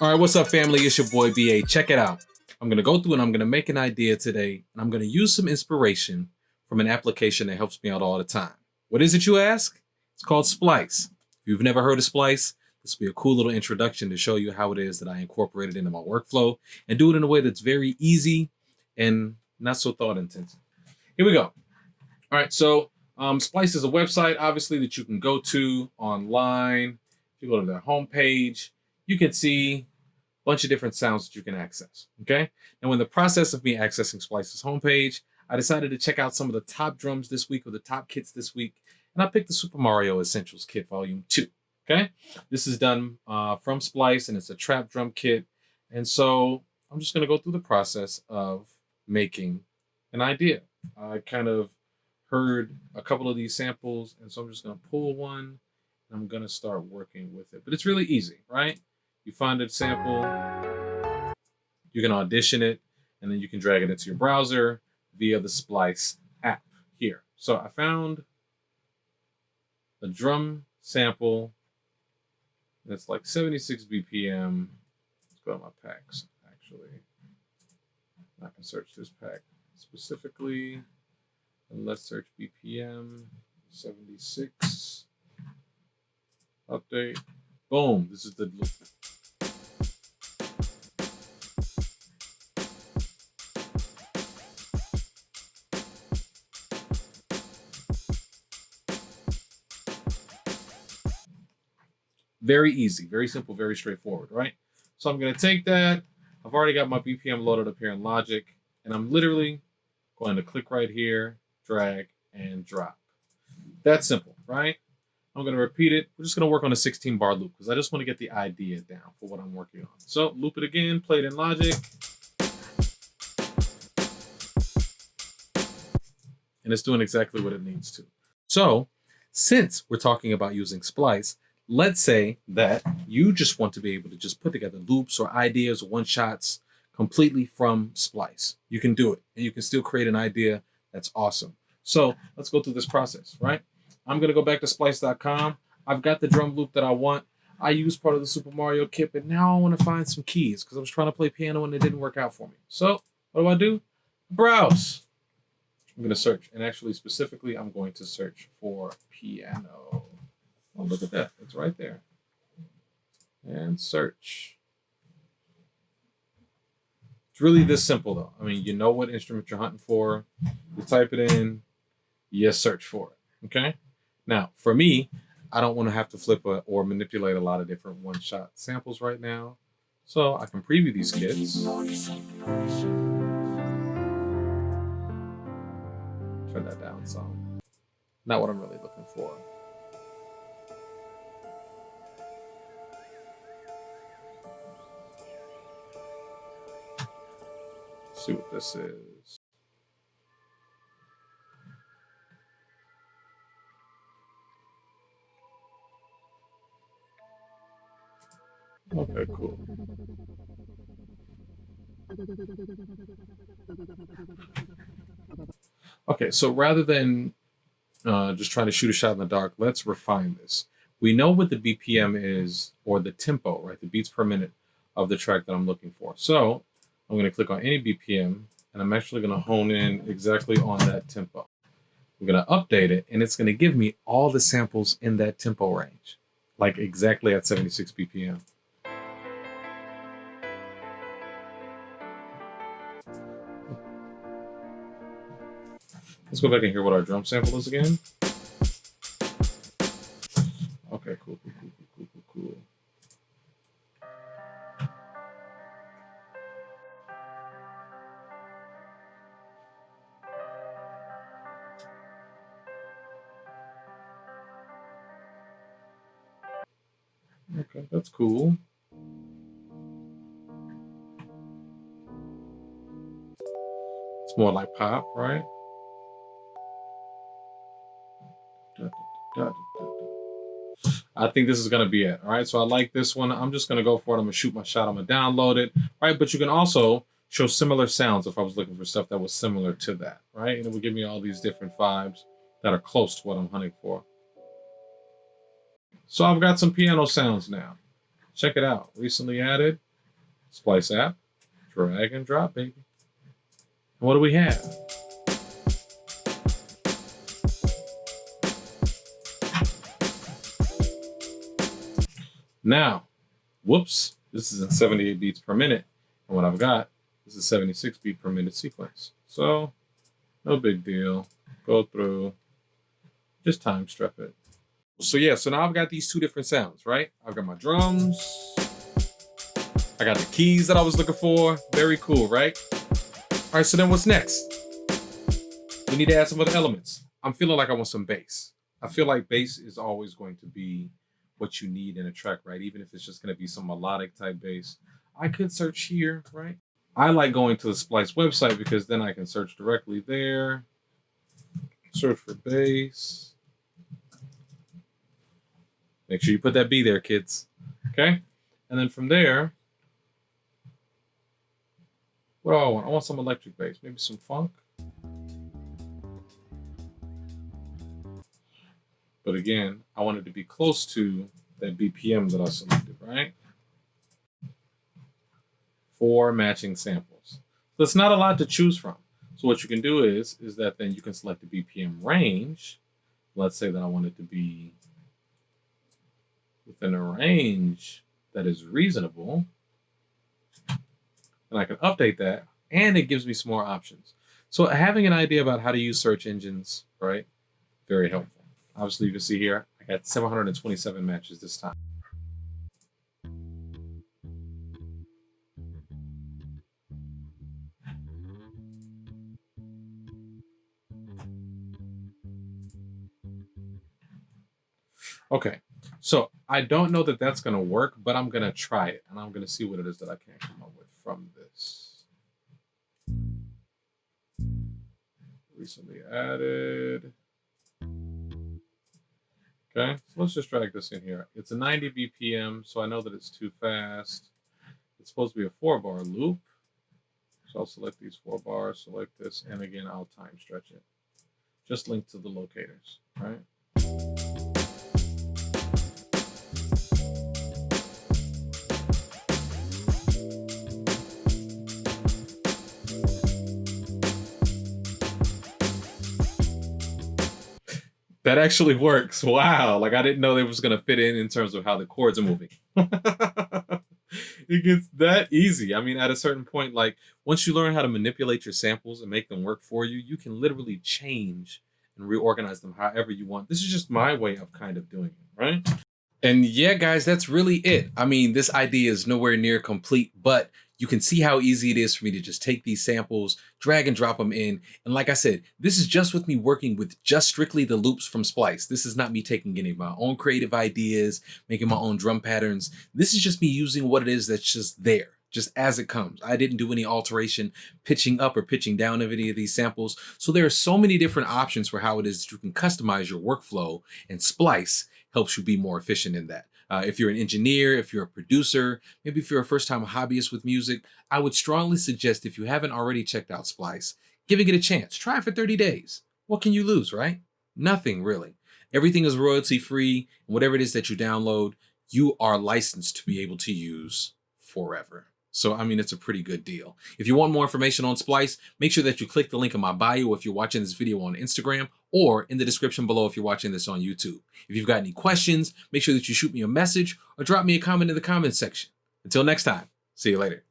All right, what's up, family? It's your boy BA. Check it out. I'm going to go through and I'm going to make an idea today, and I'm going to use some inspiration from an application that helps me out all the time. What is it, you ask? It's called Splice. If you've never heard of Splice, this will be a cool little introduction to show you how it is that I incorporate it into my workflow and do it in a way that's very easy and not so thought intensive. Here we go. All right, so Splice is a website, obviously, that you can go to online. If you go to their homepage, you can see a bunch of different sounds that you can access, okay? Now, in the process of me accessing Splice's homepage, I decided to check out some of the top drums this week or the top kits this week, and I picked the Super Mario Essentials Kit Volume 2, okay? This is done from Splice, and it's a trap drum kit, and so I'm just gonna go through the process of making an idea. I kind of heard a couple of these samples, and so I'm just gonna pull one, and I'm gonna start working with it. But it's really easy, right? You find a sample, you can audition it, and then you can drag it into your browser via the Splice app here. So I found a drum sample that's like 76 BPM. Let's go to my packs, actually. I can search this pack specifically, and let's search BPM 76. Update. Boom. This is the loop. Very easy, very simple, very straightforward, right? So I'm going to take that. I've already got my BPM loaded up here in Logic, and I'm literally going to click right here, drag, and drop. That's simple, right? I'm going to repeat it. We're just going to work on a 16-bar loop because I just want to get the idea down for what I'm working on. So loop it again, play it in Logic. And it's doing exactly what it needs to. So since we're talking about using Splice, let's say that you just want to be able to just put together loops or ideas or one-shots completely from Splice. You can do it, and you can still create an idea that's awesome. So let's go through this process, right? I'm going to go back to splice.com. I've got the drum loop that I want. I used part of the Super Mario kit, but now I want to find some keys because I was trying to play piano and it didn't work out for me. So what do? Browse. I'm going to search, and actually specifically, I'm going to search for piano. Oh, look at that. It's right there. And search. It's really this simple, though. I mean, you know what instrument you're hunting for. You type it in. You search for it. Okay? Now, for me, I don't want to have to flip or manipulate a lot of different one-shot samples right now. So I can preview these kits. Turn that down some. Not what I'm really looking for. See what this is. Okay, cool. Okay, so rather than just trying to shoot a shot in the dark, let's refine this. We know what the BPM is, or the tempo, right? The beats per minute of the track that I'm looking for. So I'm going to click on any BPM, and I'm actually going to hone in exactly on that tempo. I'm going to update it, and it's going to give me all the samples in that tempo range, like exactly at 76 BPM. Let's go back and hear what our drum sample is again. Okay, cool. Okay, that's cool. It's more like pop, right? I think this is going to be it. All right, so I like this one. I'm just going to go for it. I'm going to shoot my shot. I'm going to download it. Right, but you can also show similar sounds if I was looking for stuff that was similar to that. Right, and it will give me all these different vibes that are close to what I'm hunting for. So I've got some piano sounds now. Check it out. Recently added. Splice app, drag and drop, baby. And what do we have? Now, whoops, this is in 78 beats per minute. And what I've got is a 76 beat per minute sequence. So, no big deal. Go through, just time strip it. So yeah, so now I've got these two different sounds, right? I've got my drums. I got the keys that I was looking for. Very cool, right? All right, so then what's next? We need to add some other elements. I'm feeling like I want some bass. I feel like bass is always going to be what you need in a track, right? Even if it's just going to be some melodic type bass. I could search here, right? I like going to the Splice website because then I can search directly there. Search for bass. Make sure you put that B there, kids. Okay? And then from there, what do I want? I want some electric bass, maybe some funk. But again, I want it to be close to that BPM that I selected, right? 4 matching samples. So it's not a lot to choose from. So what you can do is that then you can select the BPM range. Let's say that I want it to be within a range that is reasonable. And I can update that, and it gives me some more options. So having an idea about how to use search engines, right? Very helpful. Obviously, you can see here, I got 727 matches this time. Okay, so I don't know that that's going to work, but I'm going to try it, and I'm going to see what it is that I can come up with from this. Recently added. Okay, so let's just drag this in here. It's a 90 BPM, so I know that it's too fast. It's supposed to be a 4-bar loop. So I'll select these 4 bars, select this, and again, I'll time stretch it. Just link to the locators, right? That actually works. Wow. Like I didn't know it was going to fit in terms of how the chords are moving. It gets that easy. I mean, at a certain point, like once you learn how to manipulate your samples and make them work for you, you can literally change and reorganize them however you want. This is just my way of kind of doing it, right? And yeah, guys, that's really it. I mean, this idea is nowhere near complete, but you can see how easy it is for me to just take these samples, drag and drop them in. And like I said, this is just with me working with just strictly the loops from Splice. This is not me taking any of my own creative ideas, making my own drum patterns. This is just me using what it is that's just there, just as it comes. I didn't do any alteration, pitching up or pitching down of any of these samples. So there are so many different options for how it is that you can customize your workflow, and Splice helps you be more efficient in that. If you're an engineer, if you're a producer, maybe if you're a first-time hobbyist with music, I would strongly suggest, if you haven't already checked out Splice, giving it a chance. Try it for 30 days. What can you lose, right? Nothing, really. Everything is royalty-free, and whatever it is that you download, you are licensed to be able to use forever. So, I mean, it's a pretty good deal. If you want more information on Splice, make sure that you click the link in my bio if you're watching this video on Instagram, or in the description below if you're watching this on YouTube. If you've got any questions, make sure that you shoot me a message or drop me a comment in the comments section. Until next time, see you later.